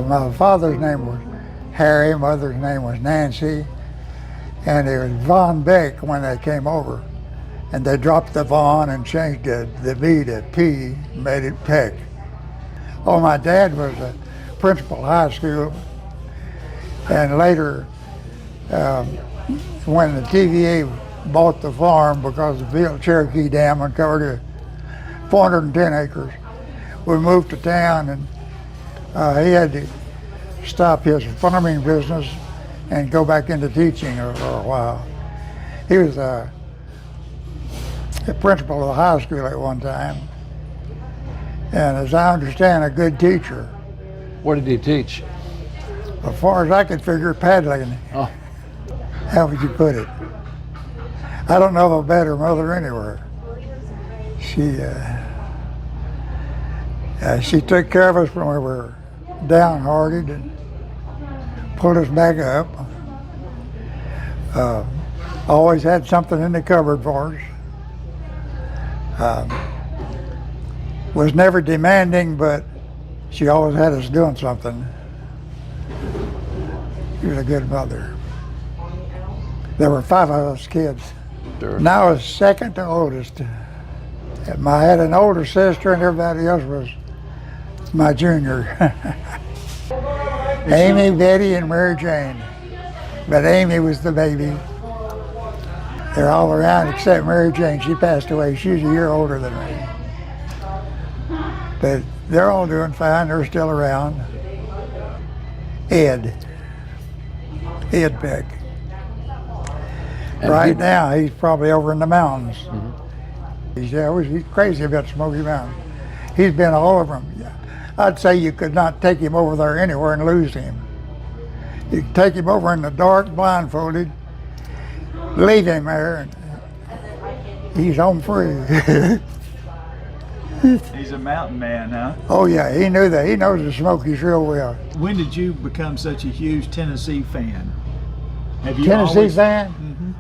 My father's name was Harry, mother's name was Nancy, and it was Von Beck when they came over. And they dropped the Von and changed the B to P, made it Peck. Oh, my dad was a principal of high school, and later, when the TVA bought the farm because the Ville Cherokee Dam uncovered 410 acres, we moved to town, and he had to stop his farming business and go back into teaching for a while. He was the principal of the high school at one time, and as I understand, a good teacher. What did he teach? As far as I could figure, paddling. Oh. How would you put it? I don't know of a better mother anywhere. She took care of us when we were downhearted and pulled us back up. Always had something in the cupboard for us. Was never demanding, but she always had us doing something. She was a good mother. There were 5 of us kids. Sure. And I was second to oldest. I had an older sister, and everybody else was my junior. Amy, Betty, and Mary Jane. But Amy was the baby. They're all around except Mary Jane. She passed away. She's a year older than me. But they're all doing fine. They're still around. Ed Peck. And right now, he's probably over in the mountains. Mm-hmm. He's crazy about Smoky Mountain. He's been all over them. I'd say you could not take him over there anywhere and lose him. You could take him over in the dark, blindfolded, leave him there, and he's home free. He's a mountain man, huh? Oh yeah, he knew that. He knows the Smokies real well. When did you become such a huge Tennessee fan? Have you Tennessee always... fan? Mm-hmm.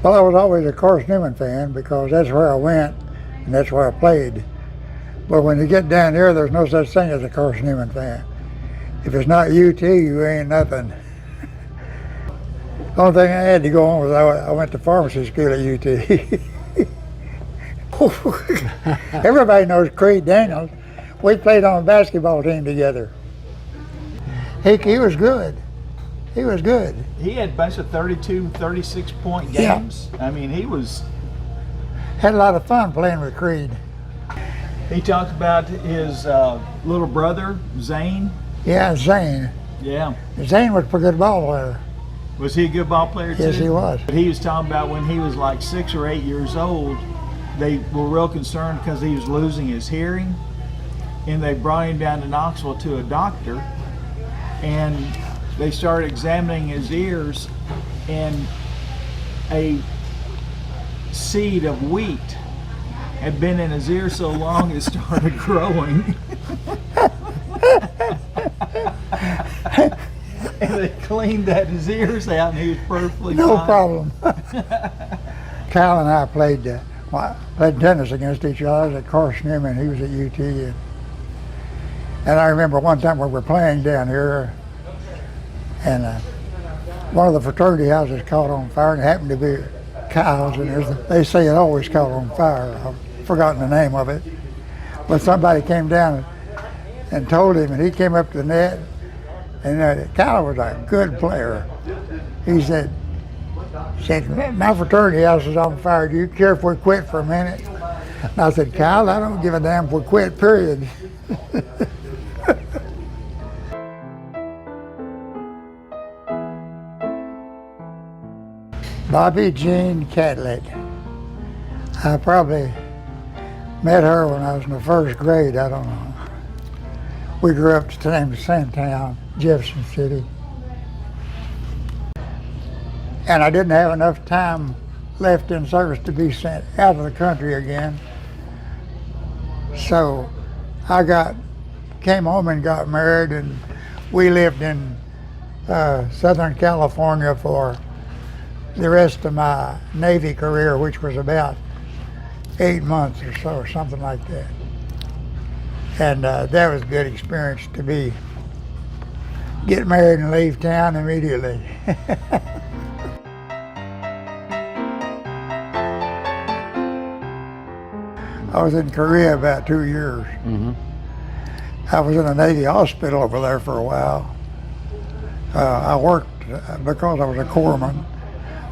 Well, I was always a Carson Newman fan because that's where I went and that's where I played. But when you get down here, there's no such thing as a Carson Newman fan. If it's not UT, you ain't nothing. The only thing I had to go on was I went to pharmacy school at UT. Everybody knows Creed Daniels. We played on a basketball team together. He was good. He was good. He had a bunch of 32, 36-point games. Yeah. I mean, he was... Had a lot of fun playing with Creed. He talked about his little brother, Zane. Yeah, Zane. Yeah. Zane was a pretty good ball player. Was he a good ball player too? Yes, he was. But he was talking about when he was like 6 or 8 years old, they were real concerned because he was losing his hearing, and they brought him down to Knoxville to a doctor, and they started examining his ears, and a seed of wheat had been in his ear so long it started growing. And they cleaned his ears out, and he was perfectly fine. No problem. Cal and I played tennis against each other. I was at Carson Newman, he was at UT. And I remember one time we were playing down here, and one of the fraternity houses caught on fire, and it happened to be Kyle's, and they say it always caught on fire. I've forgotten the name of it. But somebody came down and told him, and he came up to the net, and Kyle was a good player. He said, my fraternity house is on fire. Do you care if we quit for a minute? And I said, Kyle, I don't give a damn if we quit, period. Bobby Jean Catlett. I probably met her when I was in the first grade, I don't know. We grew up to the same town, Jefferson City. And I didn't have enough time left in service to be sent out of the country again. So I came home and got married, and we lived in Southern California for the rest of my Navy career, which was about 8 months or so, or something like that. And that was a good experience to be, get married and leave town immediately. I was in Korea about 2 years. Mm-hmm. I was in a Navy hospital over there for a while. I worked, because I was a corpsman,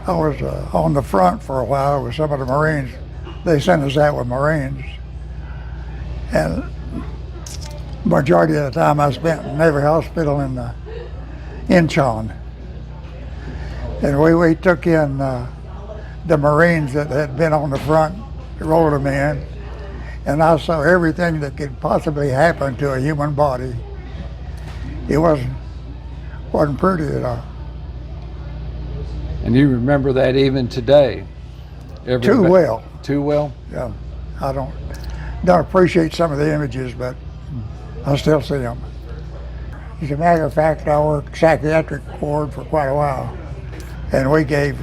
I was on the front for a while with some of the Marines. They sent us out with Marines. And majority of the time I spent in Navy Hospital in Incheon. And we took in the Marines that had been on the front, rolled them in, and I saw everything that could possibly happen to a human body. It wasn't pretty at all. And you remember that even today? Too well. Too well? Yeah, I don't appreciate some of the images, but I still see them. As a matter of fact, I worked psychiatric ward for quite a while, and we gave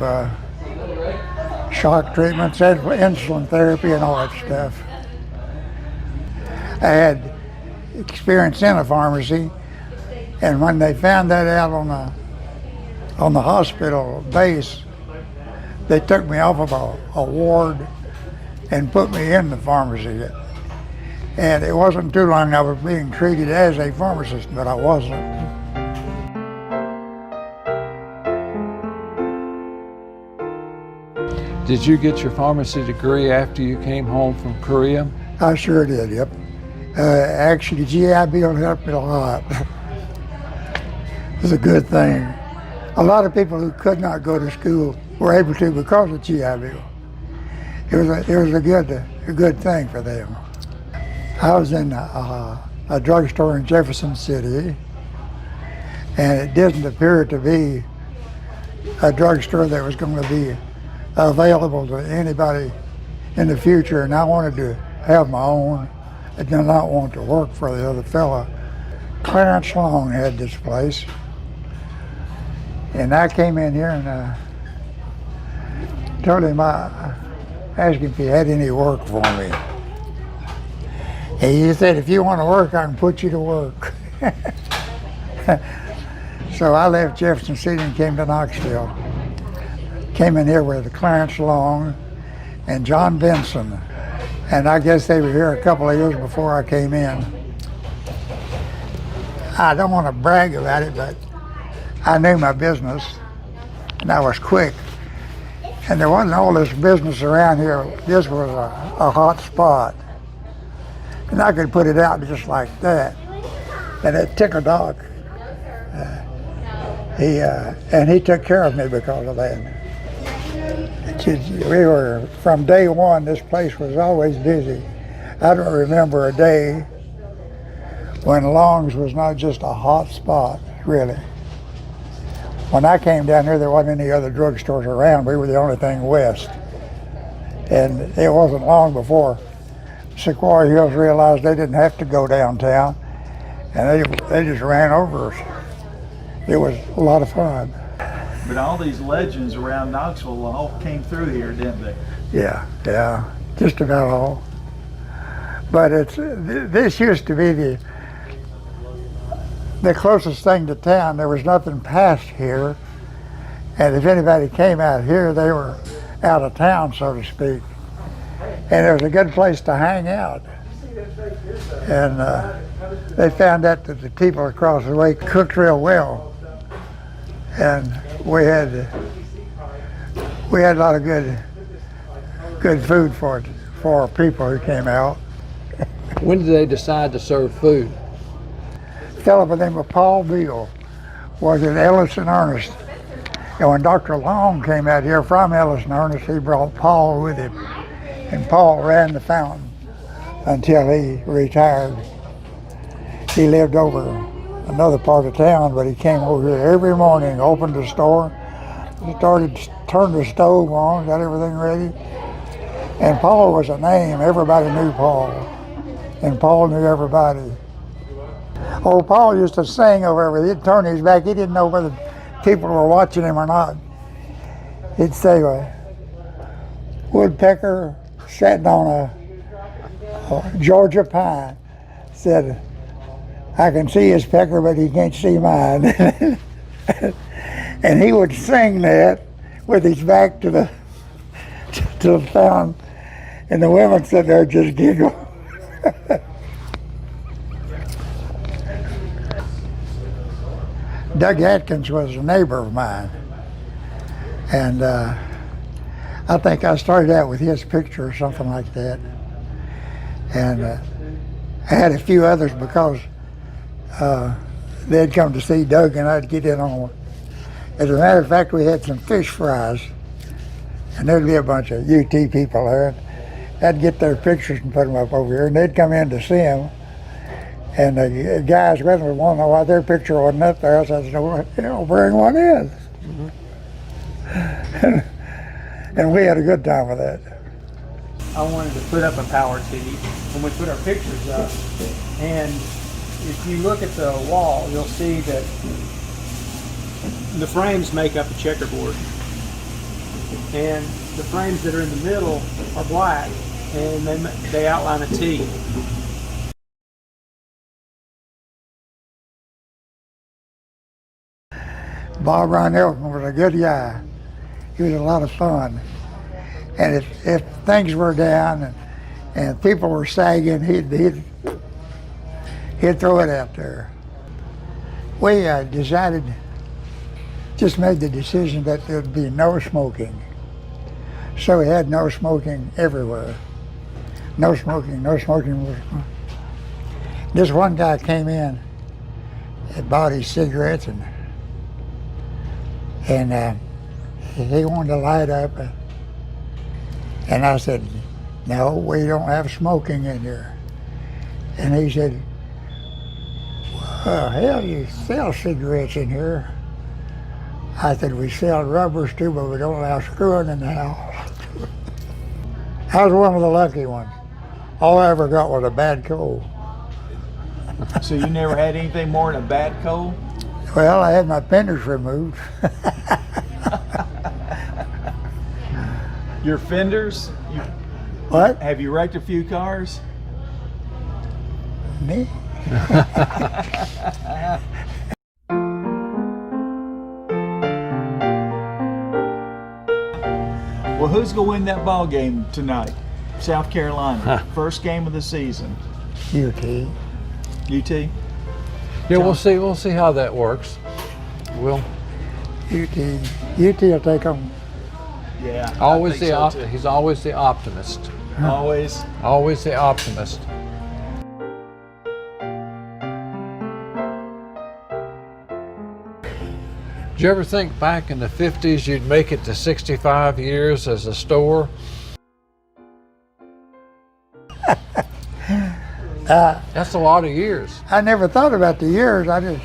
shock treatments, insulin therapy, and all that stuff. I had experience in a pharmacy, and when they found that out on the hospital base, they took me off of a ward and put me in the pharmacy. And it wasn't too long I was being treated as a pharmacist, but I wasn't. Did you get your pharmacy degree after you came home from Korea? I sure did, yep. Actually, GI Bill helped me a lot. It was a good thing. A lot of people who could not go to school were able to because of GI Bill. It was a good thing for them. I was in a drugstore in Jefferson City, and it didn't appear to be a drugstore that was going to be available to anybody in the future, and I wanted to have my own. I did not want to work for the other fella. Clarence Long had this place, and I came in here and told him, asked him if he had any work for me. And he said, if you want to work, I can put you to work. So I left Jefferson City and came to Knoxville. Came in here with Clarence Long and John Benson. And I guess they were here a couple of years before I came in. I don't want to brag about it, but I knew my business, and I was quick. And there wasn't all this business around here. This was a hot spot. And I could put it out just like that. And it tickled Doc. He took care of me because of that. We were, from day one, this place was always busy. I don't remember a day when Long's was not just a hot spot, really. When I came down here, there wasn't any other drugstores around. We were the only thing west. And it wasn't long before Sequoyah Hills realized they didn't have to go downtown, and they just ran over us. It was a lot of fun. But all these legends around Knoxville all came through here, didn't they? Yeah, just about all. But this used to be the closest thing to town. There was nothing past here, and if anybody came out here, they were out of town, so to speak. And it was a good place to hang out. And they found out that the people across the way cooked real well. And we had a lot of good food for people who came out. When did they decide to serve food? A fellow by the name of Paul Beal was at Ellis and Ernest. And when Dr. Long came out here from Ellis and Ernest, he brought Paul with him. And Paul ran the fountain until he retired. He lived over another part of town, but he came over here every morning, opened the store, turned the stove on, got everything ready. And Paul was a name. Everybody knew Paul, and Paul knew everybody. Oh, Paul used to sing over everything. He'd turn his back. He didn't know whether people were watching him or not. He'd say, woodpecker sitting on a Georgia pine, said, I can see his pecker, but he can't see mine. And he would sing that with his back to the town, and the women sitting there just giggle. Doug Atkins was a neighbor of mine, and I think I started out with his picture or something like that. And I had a few others because they'd come to see Doug and I'd get in on one. As a matter of fact, we had some fish fries, and there'd be a bunch of UT people there. I'd get their pictures and put them up over here, and they'd come in to see them. And the guys with them would want to know why their picture wasn't up there. So I said, well, bring one in. And we had a good time with that. I wanted to put up a power tee when we put our pictures up. And if you look at the wall, you'll see that the frames make up a checkerboard. And the frames that are in the middle are black, and they outline a T. Bob Reinelton was a good guy. He was a lot of fun. And if things were down and people were sagging, he'd throw it out there. We just made the decision that there'd be no smoking. So we had no smoking everywhere. No smoking, no smoking. This one guy came in and bought his cigarettes, and he wanted to light up. And I said, no, we don't have smoking in here. And he said, well, hell, you sell cigarettes in here. I said, we sell rubbers too, but we don't allow screwing in the house. I was one of the lucky ones. All I ever got was a bad cold. So you never had anything more than a bad cold? Well, I had my fenders removed. Your fenders? What? Have you wrecked a few cars? Me? Well, who's going to win that ball game tonight? South Carolina. First game of the season. UT. UT? Yeah, we'll see how that works. UT will take them. Yeah. Always he's always the optimist. Always. Always the optimist. Did you ever think back in the 50s you'd make it to 65 years as a store? That's a lot of years. I never thought about the years. I just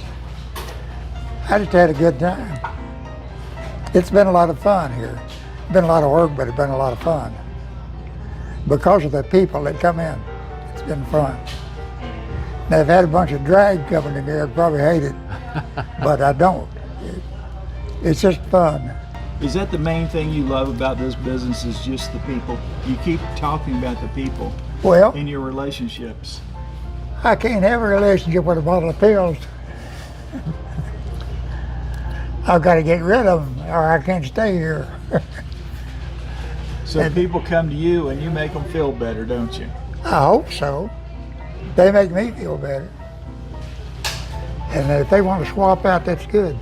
had a good time. It's been a lot of fun here. It's been a lot of work, but it's been a lot of fun. Because of the people that come in, it's been fun. Now, if I had a bunch of drag coming in here, I'd probably hate it, but I don't. It's just fun. Is that the main thing you love about this business, is just the people? You keep talking about the people Well, in your relationships. I can't have a relationship with a bottle of pills. I've got to get rid of them or I can't stay here. So people come to you and you make them feel better, don't you? I hope so. They make me feel better. And if they want to swap out, that's good.